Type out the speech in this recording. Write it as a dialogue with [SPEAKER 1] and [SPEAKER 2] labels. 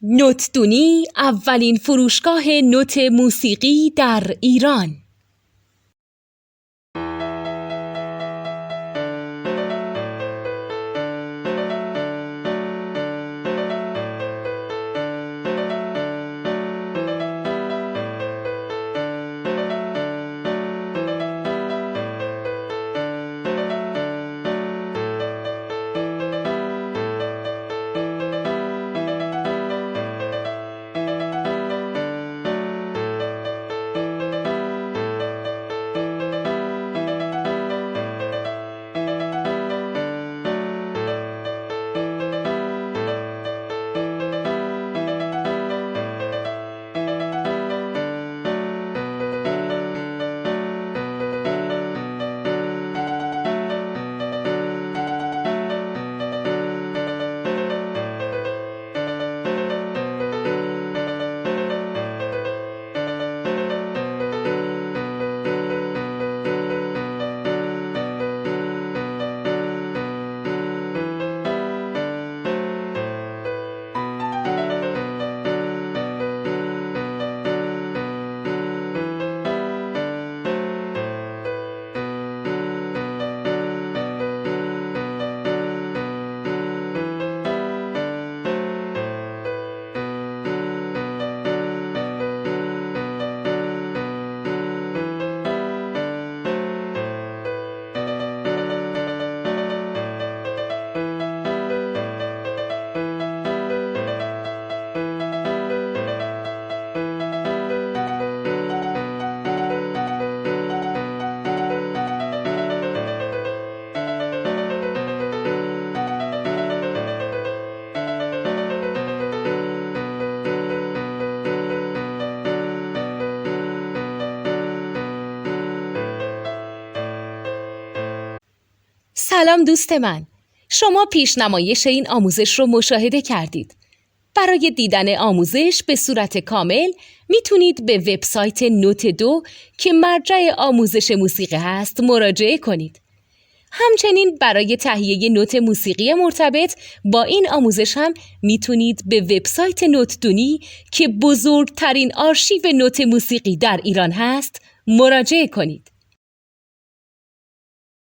[SPEAKER 1] نوتدونی اولین فروشگاه نوت موسیقی در ایران. سلام دوست من، شما پیشنمایش این آموزش رو مشاهده کردید. برای دیدن آموزش به صورت کامل میتونید به وبسایت نوت2 که مرجع آموزش موسیقی هست مراجعه کنید. همچنین برای تهیه نوت موسیقی مرتبط با این آموزش هم میتونید به وبسایت نوتدونی که بزرگترین آرشیو نوت موسیقی در ایران هست مراجعه کنید.